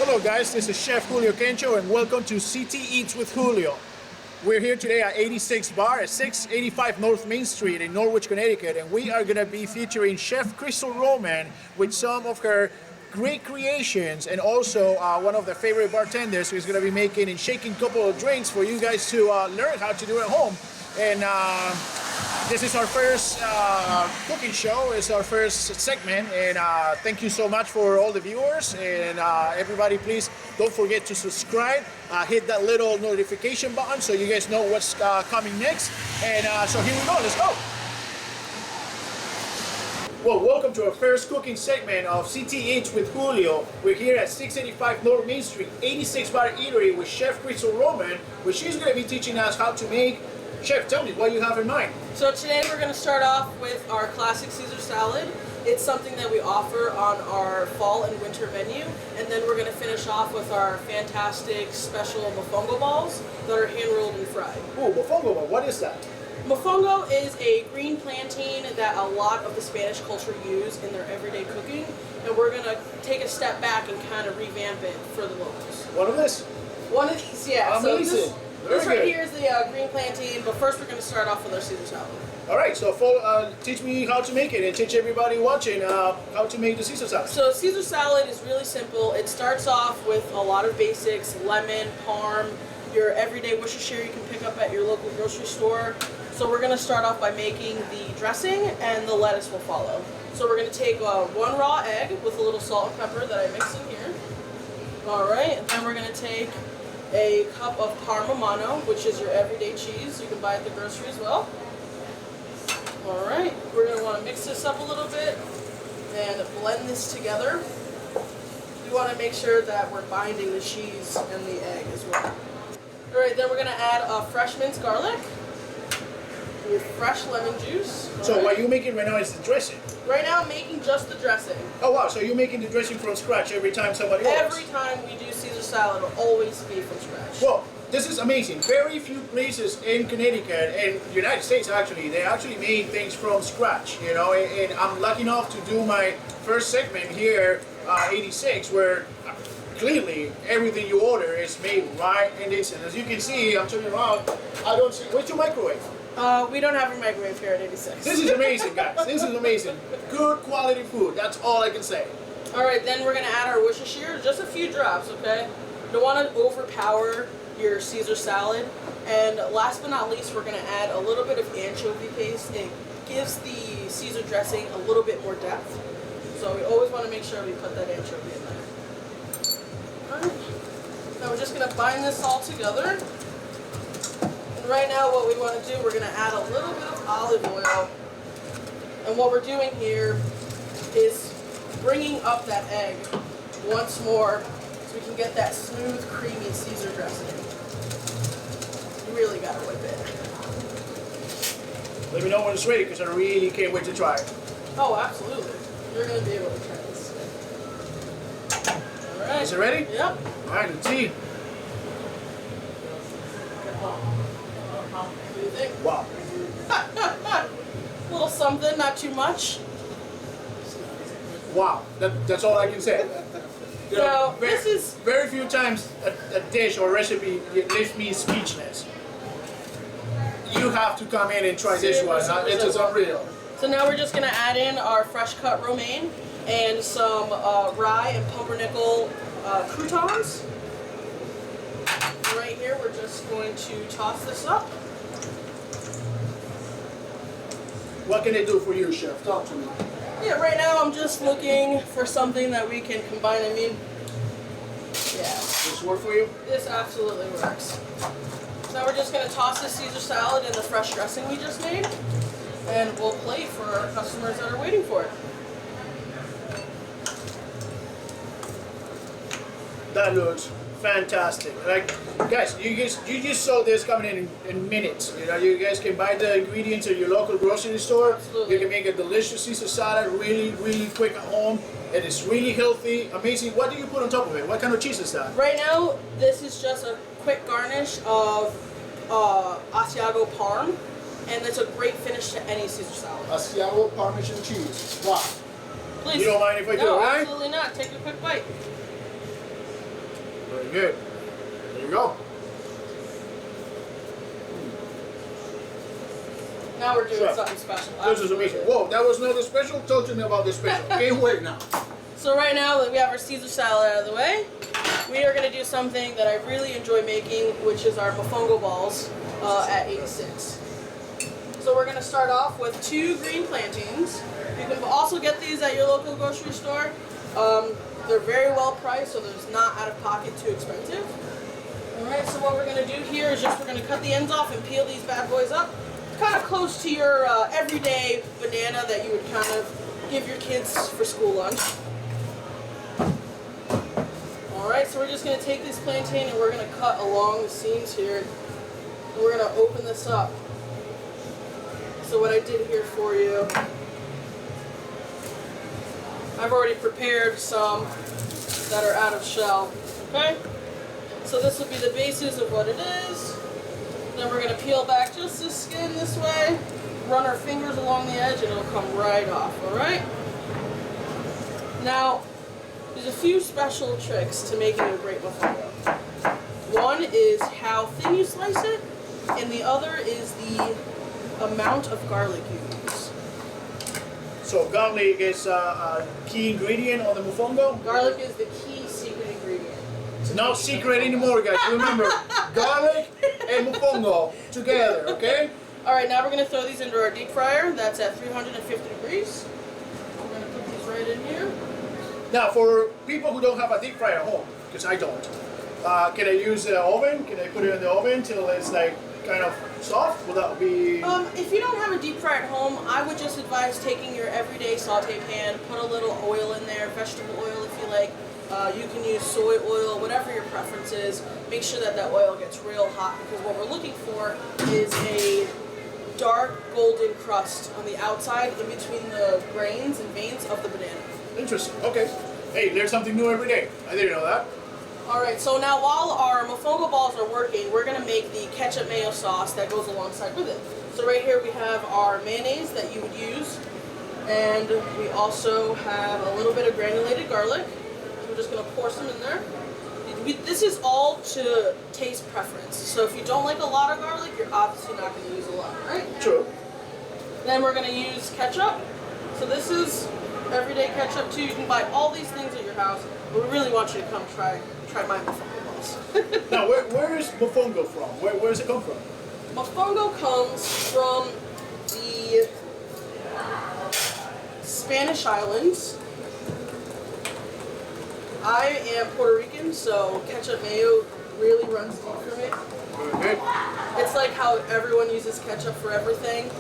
Hello guys, this is Chef Julio Cancho and welcome to CT Eats with Julio. We're here today at 86'd Bar at 685 North Main Street in Norwich, Connecticut, and we are going to be featuring Chef Crystal Roman with some of her great creations and also one of the favorite bartenders who's going to be making and shaking a couple of drinks for you guys to learn how to do at home. And this is our first cooking show. It's our first segment, and thank you so much for all the viewers. And everybody, please don't forget to subscribe. Hit that little notification button so you guys know what's coming next. And so here we go. Let's go. Well, welcome to our first cooking segment of CT Eats with Julio. We're here at 685 North Main Street, 86'd Bar Eatery with Chef Crystal Roman, where she's going to be teaching us how to make. Chef, tell me what you have in mind. So today we're going to start off with our classic Caesar salad. It's something that we offer on our fall and winter menu. And then we're going to finish off with our fantastic special Monfongo balls that are hand rolled and fried. Oh, Monfongo ball, what is that? Monfongo is a green plantain that a lot of the Spanish culture use in their everyday cooking. And we're going to take a step back and kind of revamp it for the locals. One of this? One of these, yeah. Amazing. So this right here is the green plantain, but first we're going to start off with our Caesar salad. All right, so teach me how to make it and teach everybody watching how to make the Caesar salad. So Caesar salad is really simple. It starts off with a lot of basics: lemon, parm, your everyday Worcestershire you can pick up at your local grocery store. So we're going to start off by making the dressing, and the lettuce will follow. So we're going to take one raw egg with a little salt and pepper that I mix in here. All right, and then we're going to take a cup of Parmigiano, which is your everyday cheese. You can buy at the grocery as well. All right, we're going to want to mix this up a little bit and blend this together. We want to make sure that we're binding the cheese and the egg as well. All right, then we're going to add fresh minced garlic with fresh lemon juice. So what you're making right now is the dressing? Right now I'm making just the dressing. Oh wow, so you're making the dressing from scratch every time somebody orders? Every time we do Caesar salad, it'll always be from scratch. Well, this is amazing. Very few places in Connecticut and the United States actually, they actually made things from scratch, you know, and I'm lucky enough to do my first segment here, 86, where clearly everything you order is made right in this. And as you can see, I'm turning around, I don't see, where's your microwave? We don't have a microwave here at 86. This is amazing, guys. This is amazing. Good quality food. That's all I can say. All right, then we're going to add our Worcestershire, just a few drops, okay? You don't want to overpower your Caesar salad. And last but not least, we're going to add a little bit of anchovy paste. It gives the Caesar dressing a little bit more depth. So we always want to make sure we put that anchovy in there. All right. Now we're just going to bind this all together. Right now what we want to do, we're going to add a little bit of olive oil. And what we're doing here is bringing up that egg once more so we can get that smooth, creamy Caesar dressing. You really got to whip it. Let me know when it's ready because I really can't wait to try it. Oh, absolutely. You're going to be able to try this. All right. Is it ready? Yep. All right, let's see. What do you think? Wow. A little something, not too much. Wow. That's all I can say. You know, this is very few times a dish or recipe leaves me speechless. You have to come in and try this one. It's just unreal. So now we're just going to add in our fresh cut romaine and some rye and pumpernickel croutons. Right here, we're just going to toss this up. What can I do for you, Chef? Talk to me. Yeah, right now I'm just looking for something that we can combine. I mean, yeah. This work for you? This absolutely works. So now we're just going to toss the Caesar salad in the fresh dressing we just made, and we'll plate for our customers that are waiting for it. That looks fantastic. Like, guys, you just saw this coming in minutes. You know, you guys can buy the ingredients at your local grocery store. Absolutely. You can make a delicious Caesar salad really quick at home. It is really healthy, amazing. What do you put on top of it? What kind of cheese is that? Right now, this is just a quick garnish of Asiago Parm, and it's a great finish to any Caesar salad. Asiago Parmesan cheese. Wow. Please. You don't mind if I do, no, right? absolutely not. Take a quick bite. Very good. There you go. Now we're doing Sure. something special. This is amazing. Whoa, that was not the special? Talk to me about the special. Can't wait now. So right now that we have our Caesar salad out of the way, we are going to do something that I really enjoy making, which is our Monfongo balls at 86. So we're going to start off with 2 green plantains. You can also get these at your local grocery store. They're very well priced, so there's not out of pocket too expensive. Alright, so what we're going to do here is just we're going to cut the ends off and peel these bad boys up. Kind of close to your everyday banana that you would kind of give your kids for school lunch. Alright, so we're just going to take this plantain and we're going to cut along the seams here. And we're going to open this up. So what I did here for you, I've already prepared some that are out of shell. Okay? So this will be the basis of what it is. Then we're going to peel back just the skin this way, run our fingers along the edge, and it'll come right off, alright? Now, there's a few special tricks to making a great Monfongo. One is how thin you slice it, and the other is the amount of garlic you use. So garlic is a key ingredient on the Monfongo? Garlic is the key secret ingredient. It's not secret anymore, guys. Remember, garlic and Monfongo together, okay? Alright, now we're going to throw these into our deep fryer. That's at 350 degrees. We're going to put these right in here. Now, for people who don't have a deep fryer at home, because I don't, can I use the oven? Can I put it in the oven till it's like kind of soft? Will that be... If you don't have a deep fryer at home, I would just advise taking your everyday saute pan, put a little oil in there, vegetable oil if you like. You can use soy oil, whatever your preference is. Make sure that that oil gets real hot, because what we're looking for is a dark golden crust on the outside in between the grains and veins of the banana. Interesting. Okay. Hey, there's something new every day. I didn't know that. Alright, so now while our Monfongo balls are working, we're going to make the ketchup mayo sauce that goes alongside with it. So right here we have our mayonnaise that you would use, and we also have a little bit of granulated garlic. We're just going to pour some in there. This is all to taste preference. So if you don't like a lot of garlic, you're obviously not going to use a lot, right? True. Then we're going to use ketchup. So this is everyday ketchup too. You can buy all these things at your house, but we really want you to come try my Monfongo balls. Now, where is Monfongo from? Where does it come from? Monfongo comes from the Spanish islands. I am Puerto Rican, so ketchup mayo really runs deep for me. Okay. It's like how everyone uses ketchup for everything.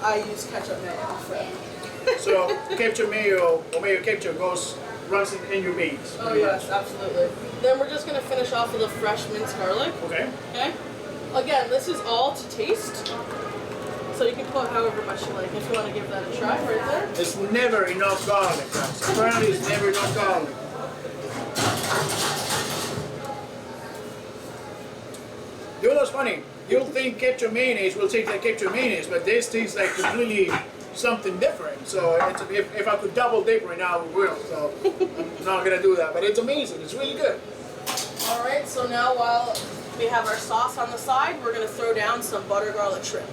I use ketchup mayo for everything. So ketchup mayo or mayo ketchup runs in your veins. Oh yes, absolutely. Then we're just going to finish off with a fresh minced garlic. Okay. Okay? Again, this is all to taste. So you can put however much you like. If you want to give that a try right there. There's never enough garlic, guys. Apparently, there's never enough garlic. You know what's funny? You'll think ketchup mayonnaise will taste like ketchup mayonnaise, but this tastes like completely something different. So if I could double dip right now, we will. So I'm not gonna do that, but it's amazing. It's really good. All right. So now while we have our sauce on the side, we're going to throw down some butter garlic shrimp.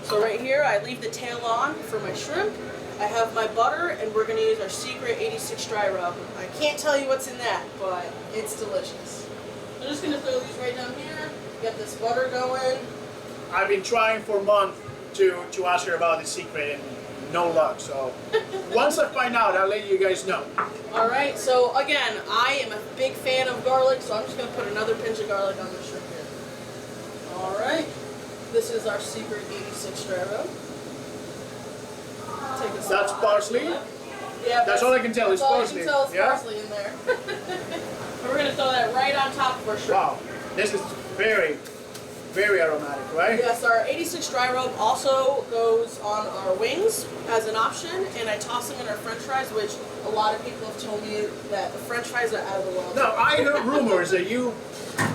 So right here, I leave the tail on for my shrimp. I have my butter, and we're going to use our secret 86 dry rub. I can't tell you what's in that, but it's delicious. I'm just going to throw these right down here. Get this butter going. I've been trying for a month to ask her about the secret, and no luck. So once I find out, I'll let you guys know. All right. So again, I am a big fan of garlic, so I'm just going to put another pinch of garlic on the shrimp here. All right. This is our secret 86 dry rub. That's parsley? Yeah, That's all I can tell is parsley. All you can tell is Yeah? parsley in there. And we're going to throw that right on top of our shrimp. Wow, this is very, very aromatic, right? Yes, our 86 dry rub also goes on our wings as an option, and I toss them in our french fries, which a lot of people have told me that the french fries are out of the world. Now, I heard rumors that you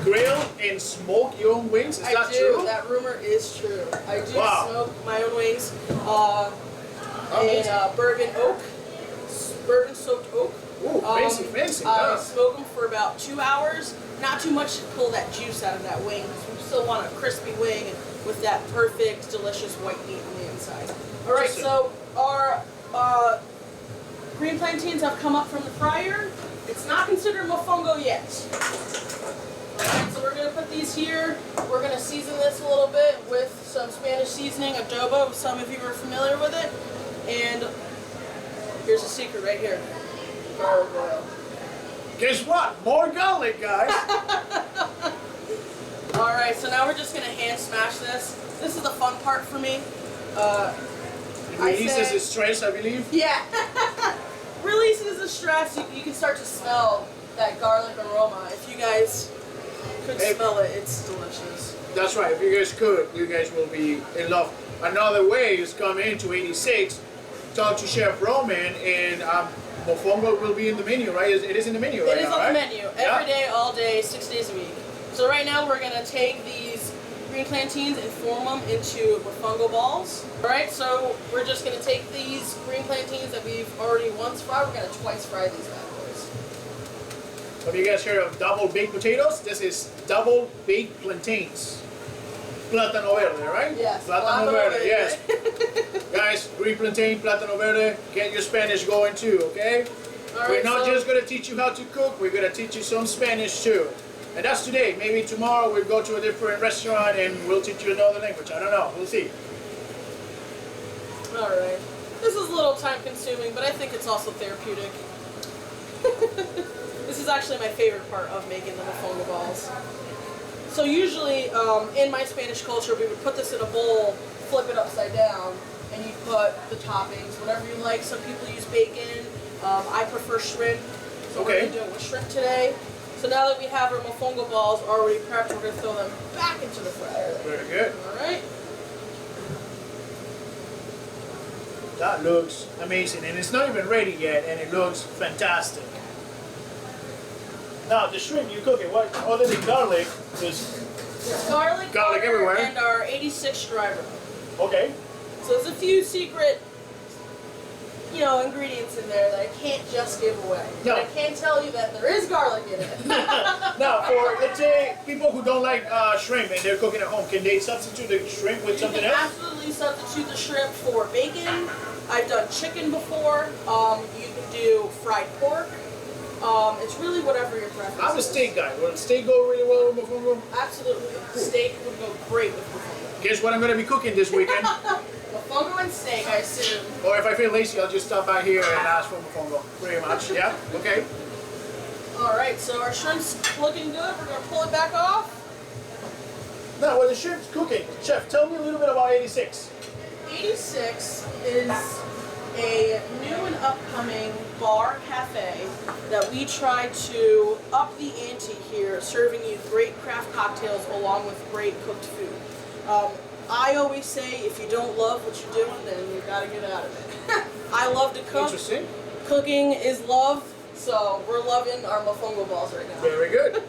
grill and smoke your own wings. Is that do. true? That rumor is true. I do Wow. smoke my own wings in bourbon soaked oak. Ooh, fancy. I smoke them for about 2 hours. Not too much to pull that juice out of that wing, because we still want a crispy wing with that perfect, delicious white meat on the inside. All right, so our green plantains have come up from the fryer. It's not considered mofongo yet. Alright, so we're going to put these here. We're going to season this a little bit with some Spanish seasoning, adobo. Some of you are familiar with it. And here's a secret right here. Garlic oil. Guess what? More garlic, guys. Alright, so now we're just going to hand smash this. This is the fun part for me. It releases the stress, I believe. Yeah. Releases the stress. You can start to smell that garlic aroma. If you guys could smell it, it's delicious. That's right. If you guys could, you guys will be in love. Another way is come into 86, talk to Chef Roman, and mofongo will be in the menu, right? It is in the menu right now, It is on right? the menu. Every day, all day, 6 days a week. So right now we're going to take these green plantains and form them into mofongo balls. Alright, so we're just going to take these green plantains that we've already once fried. We're going to twice fry these bad boys. Have you guys heard of double baked potatoes? This is double baked plantains. Plátano verde, right? Yes. Plátano verde, yes. Guys, green plantain, plátano verde, get your Spanish going too, okay? We're not just going to teach you how to cook, we're going to teach you some Spanish too. And that's today. Maybe tomorrow we'll go to a different restaurant and we'll teach you another language. I don't know. We'll see. Alright. This is a little time consuming, but I think it's also therapeutic. This is actually my favorite part of making the mofongo balls. So usually, in my Spanish culture, we would put this in a bowl, flip it upside down, and you put the toppings, whatever you like. Some people use bacon. I prefer shrimp. So we're going to do it with shrimp today. So now that we have our mofongo balls already prepped, we're going to throw them back into the fryer. Very good. Alright. That looks amazing. And it's not even ready yet, and it looks fantastic. Now, the shrimp you cook it, what other than garlic, There's garlic butter, everywhere, and our 86'd dry rub. Okay. So there's a few secret, ingredients in there that I can't just give away. No. But I can tell you that there is garlic in it. Now, for, let's say, people who don't like shrimp and they're cooking at home, can they substitute the shrimp with something You can else? absolutely substitute the shrimp for bacon. I've done chicken before. You can do fried pork. It's really whatever your preference is. I'm a steak guy. Will steak go really well with mofongo? Absolutely. Steak would go great with mofongo. Guess what I'm going to be cooking this weekend? Mofongo and steak, I assume. Or if I feel lazy, I'll just stop by here and ask for mofongo. Pretty much, yeah? Okay. Alright, so our shrimp's looking good. We're going to pull it back off. Now, when the shrimp's cooking, Chef, tell me a little bit about 86. 86 is a new and upcoming bar cafe that we try to up the ante here, serving you great craft cocktails along with great cooked food. I always say if you don't love what you're doing, then you gotta get out of it. I love to cook. Interesting. Cooking is love, so we're loving our mofongo balls right now. Very good.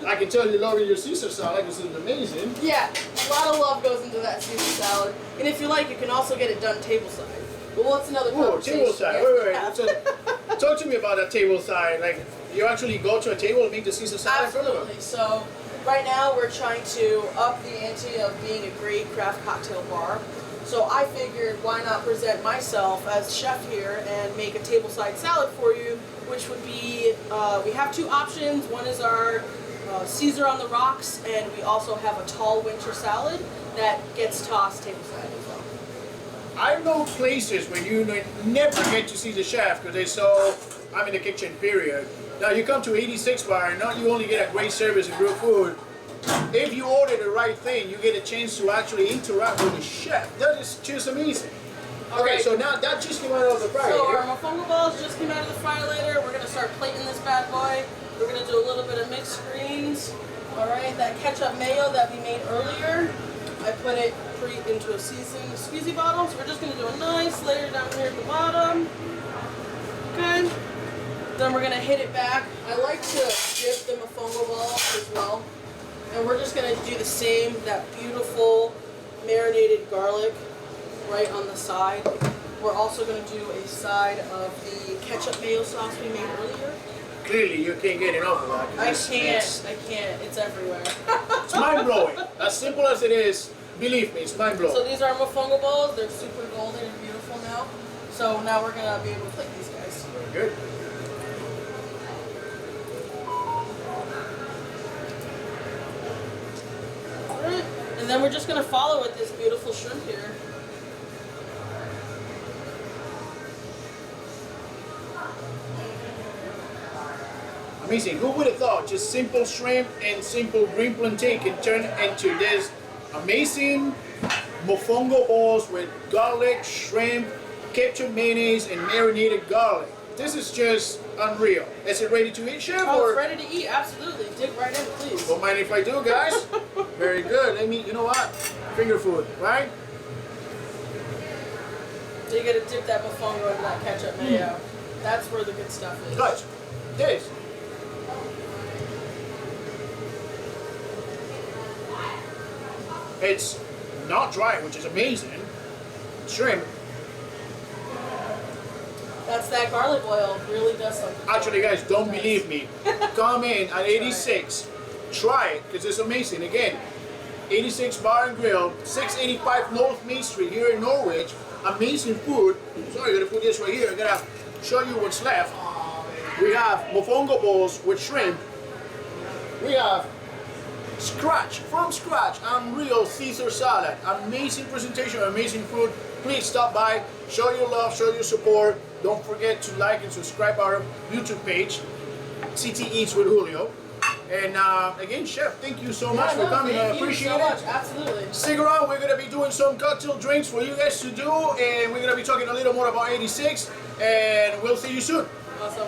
I can tell you love your Caesar salad because it's amazing. Yeah, a lot of love goes into that Caesar salad. And if you like, you can also get it done tableside. Well, what's another conversation? Tableside. Wait. So, talk to me about that tableside. Like, you actually go to a table and make the Caesar salad? Absolutely. So, right now we're trying to up the ante of being a great craft cocktail bar. So I figured, why not present myself as chef here and make a tableside salad for you, which would be, we have two options. One is our Caesar on the rocks, and we also have a tall winter salad that gets tossed tableside as well. I know places where you never get to see the chef because they're so, I'm in the kitchen, period. Now you come to 86 bar and not you only get a great service and good food, if you order the right thing, you get a chance to actually interact with the chef. That is just amazing. Okay, so now that just came out of the fryer. So our mofongo balls just came out of the fryer later. We're going to start plating this bad boy. We're going to do a little bit of mixed greens. Alright, that ketchup mayo that we made earlier, I put it into a seasoned squeezy bottle. So we're just going to do a nice layer down here at the bottom. Okay. Then we're going to hit it back. I like to dip the mofongo balls as well. And we're just going to do the same, that beautiful marinated garlic right on the side. We're also going to do a side of the ketchup mayo sauce we made earlier. Clearly, you can't get enough of that. I can't. It's everywhere. It's mind-blowing. As simple as it is, believe me, it's mind-blowing. So these are Monfongo balls. They're super golden and beautiful now. So now we're gonna be able to plate these guys. Very good. Alright. And then we're just gonna follow with this beautiful shrimp here. Amazing. Who would have thought just simple shrimp and simple green plantain can turn into this amazing mofongo balls with garlic, shrimp, ketchup, mayonnaise, and marinated garlic. This is just unreal. Is it ready to eat, Chef? Oh, it's ready to eat. Absolutely. Dig right in, please. Don't mind if I do, guys. Very good. Let me, you know what? Finger food, right? So you gotta dip that mofongo into that ketchup mayo. That's where the good stuff is. Guys, this. It's not dry, which is amazing. Shrimp. That's that garlic oil. Really does something. Actually, guys, don't believe me. Come in at 86. Try it, because it's amazing. Again, 86 Bar and Grill, 685 North Main Street here in Norwich. Amazing food. Sorry, I'm going to put this right here. I'm going to show you what's left. We have mofongo balls with shrimp. We have from scratch, unreal Caesar salad. Amazing presentation, amazing food. Please stop by, show your love, show your support. Don't forget to like and subscribe our YouTube page, CT Eats with Julio. And again, Chef, thank you so much for coming. I appreciate it. Much. Absolutely. Stick around. We're going to be doing some cocktail drinks for you guys to do, and we're going to be talking a little more about 86. And we'll see you soon. Awesome.